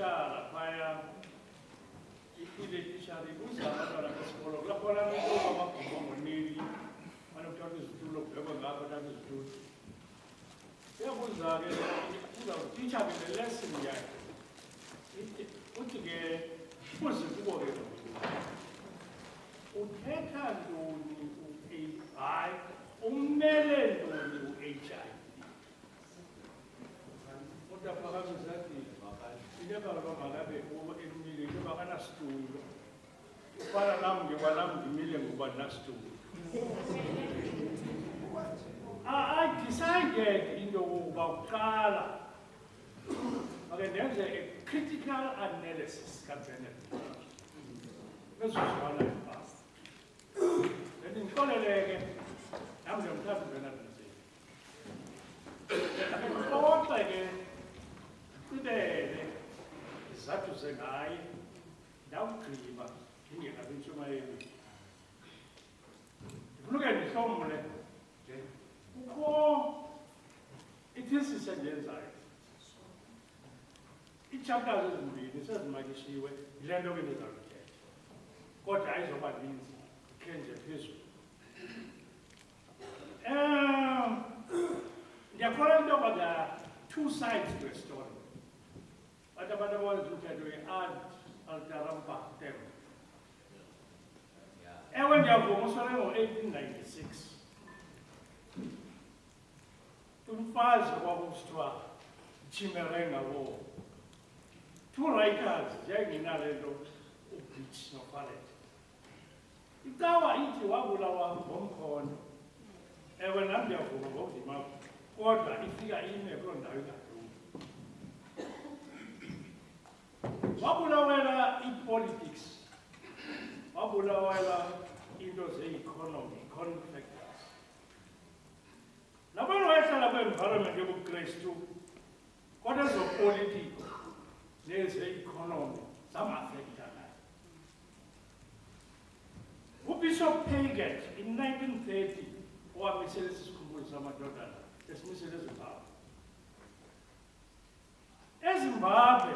utitshala phaya ile titshala ibuza abantwana besikolo kulapho nalokuba amagumba ngoneli anokuthatha izitulo kubekwe ngapho thatha izitulo uyabuza ke uza kutitsha ke le-lesson yakhe uthi ke kuze kubo ke uthetha ntoni hayi umele ntoni u-HIV utaphakamisa ineba lo makabe emile ineba kanasitulo ufana nami ngikwalami ngimile ngoba nasitulo I decided into yokuba kuqala ake ndenze a critical analysis kaBernard bezozwana ibhasi ndinkoleleke nami ndiyamthanda uBernard Mizeki kodwa ke ibele izathu zengaye ndawugqiba ndingekabi intshumayelo ndifuna uke ndihlomle kukho ithesis endiyenzayo iichapters ezimbini sezimakishiwe yile nto ke ndizawuthetha kodwa ayizoba ninzi khe nje phezulu ndiyakholwa into yoba there are two sides to a story but abantu abawenza umthetho we-ad alteram partem ewe ndiyavuma usole ngo-1896 umfazi kwakusithiwa Chimerenga War. Two writers, njengenale nto uBritish noFaret. Icawa ithi wabulawa ngomkhondo. Ewe nam ndiyavuma ngokudima kodwa ifika ime kuloo ndawo ingadumi. Wabulawela i-politics. Wabulawela into ze-economy, economic factors. Nabantu bayehlala kwi-environment yobuKristu kodwa ezopolitiko neze-economy zama-afekta nayo. UBishop Paget in 1930 owamisele esi sikhumbuzo samadodana esimisele eZimbabwe. eZimbabwe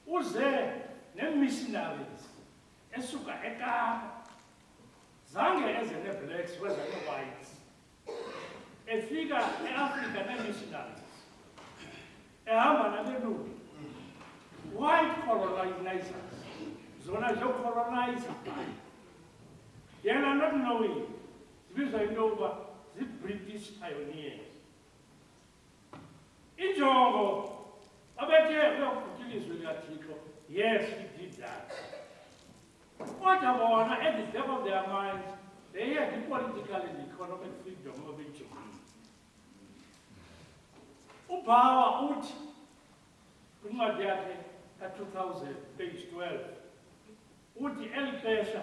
uze nee-missionaries esuka eKapa zange eze nee-blacks weza nee-whites efika e-Afrika nee-missionaries ehamba nabelungu white colonizers zona zocolonizer yena not knowing zibizwa into yokuba zii-British pioneers injongo abethe uyakugutyula ilizwi likaThixo yes he did that kodwa bona at the back of their minds they had the political and economic freedom of eJamani. Ubawa uthi kwincwadi yakhe ka-2000 page 12 uthi eli xesha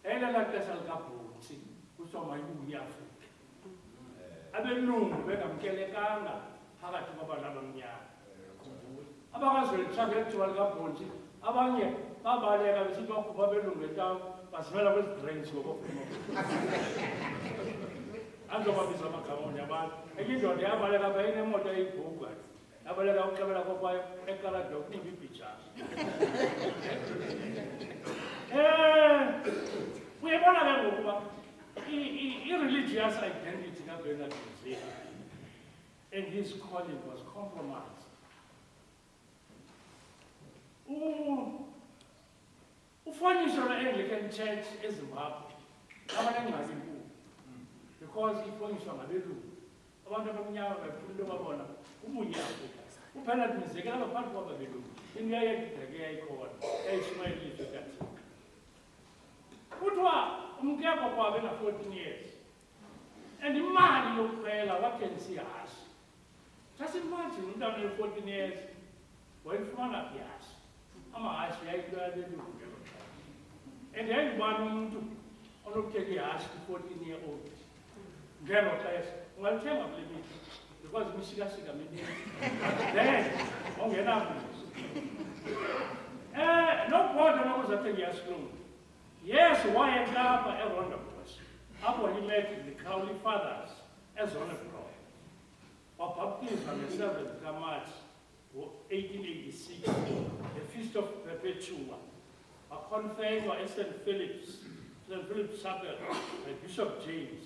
elelaa xesha likabhotsi kuthiwa mayibuye iAfrika abelungu bengamkelekanga phakathi kwabantu abamnyama abakazolitshaka elithiwa likabhotsi abanye babaleka besithi bakhupha abelungu etawu basimela kwezi drains ngokofuma andizobabiza amagama onye abantu enye indoda yabaleka apha inemoto eyibhugwa yabaleka ukuxabela kokwayo ekalada ukunika ibhijana uyabona ke ngokuba i-religious identity kaBernard Mizeki and his calling was compromised. Ufaniso lwe-Anglican Church eZimbabwe abanengxaki enkulu because ifoniswa ngabelungu abantu abamnyama befuna into babona ubunye Afrika uBernard Mizeki apha phambi kwababelungu into yayekudeke yayikhona yayishumayela ilizwe likaThixo kuthiwa umkeko kwabo ena-14 years and imali yokukhwela wathengisa ihashe. Just imagine umntana we-14 years wayifumana phi ihashe amahashe yayinto yabelungu ngelo xesha and yayingubani umuntu onokuthenga ihashe kwi-14 year old ngelo xesha ungalithenga kule mihla because imishikashika mininzi then ongenabuzo nokubhoda nokuzathenga ihashe kulungu. Yes, wayekapha eRondebosch apho he met the Crowley Fathers ezona pro wabhaptizwa nge-7th kaMarch 1886, the Feast of Perpetua, conferred by St Philip's Chapel by Bishop James,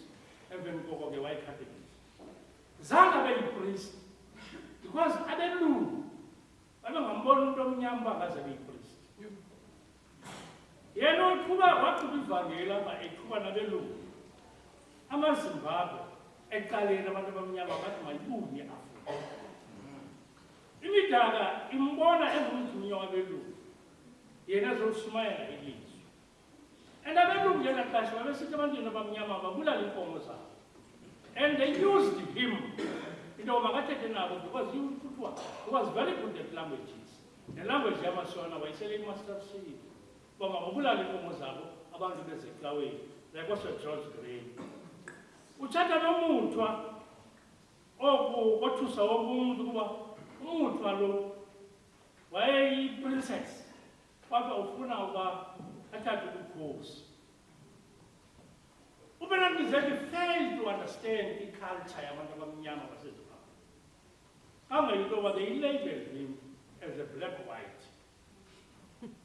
and then go the White Catholics. Zanga very priest, because I don't know. I don't know Nyamba as a priest. You know, Kuba, what to be Vangela by a Kuba Nabelu. I'm a Zimbabwe, and Kali, the Nyamba, but my booty after. Imitaga, Imbona, everyone to me on the loop. Yenazo smile at least. And I don't look at Clash, I was sitting on the Nyama, Bula Pomosa. And they used him. You know, because he was very good at languages. The language Yamasona was saying must have seen. But Mabula Pomosa, about the basic way, like was a George Gray. Uchata no Mutua, oh, what to saw Mutualo, why princess? What of Funawa attack the course? St Bernard Mizeki failed to understand the culture of Nyama. How many know they labeled him as a black-white?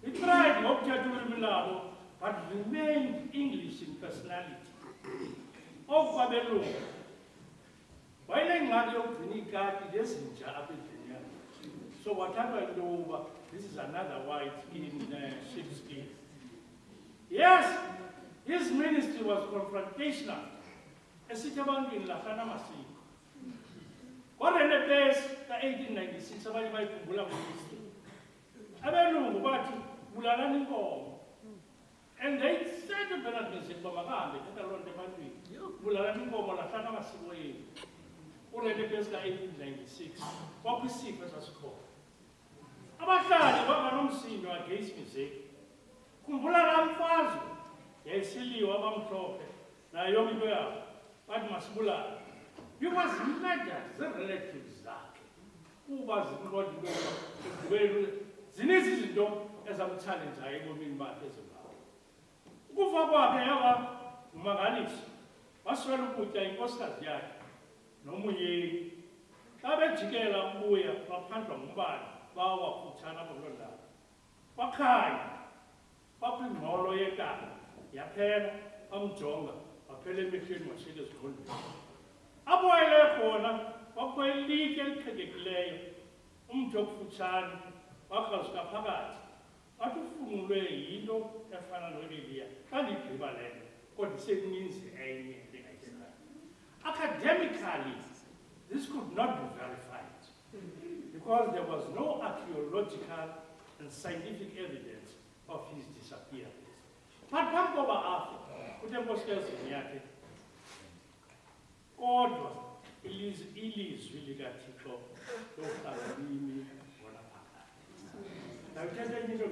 He tried to object to Milano, but remained English in personality. Oh, Babylon. Why didn't Mario Pinica is in Virginia? So what happened over? This is another white in sheepskin. Yes, his ministry was confrontational. As it happened in Lafana Masi. What in the place, the 1896, somebody might Bula ministry. I don't know what Bulalani home. And they said to Bernard Mizeki, Bamagan, they got around the country. Bulalani home, Lafana Masi. Already based in 1896. What we see as a score. About that, what I don't see no against music. Kumbula Fazu. Yes, silly, what I'm talking. Naomi Bear, what Masbula. You must imagine the relatives that. Who was not the Zinesi dog as I'm challenged, I will mean my as well. Who for what Maganis? What's wrong with the imposters yard? No more. Tabe Chigela, Muya, Papa Mumbai, Bawa, Chana Bolanda. Wakai, Papa Molo Yaka, Yapen, Jonga, a Pelemission was serious country. A boy left corner, Papa legal Kadik Jok Fuchan, Wakas Kapagat, Atu Fumule, Yido, and Fanaloria, and equivalent, what the same means anything. Academically, this could not be verified because there was no archaeological and scientific evidence of his disappearance. But Pampoba Africa, Kutemboskels in Yake, Kodwa, Elise Willigatiko, Dr. Mimi, Bonaparte. Now, tell me, you know,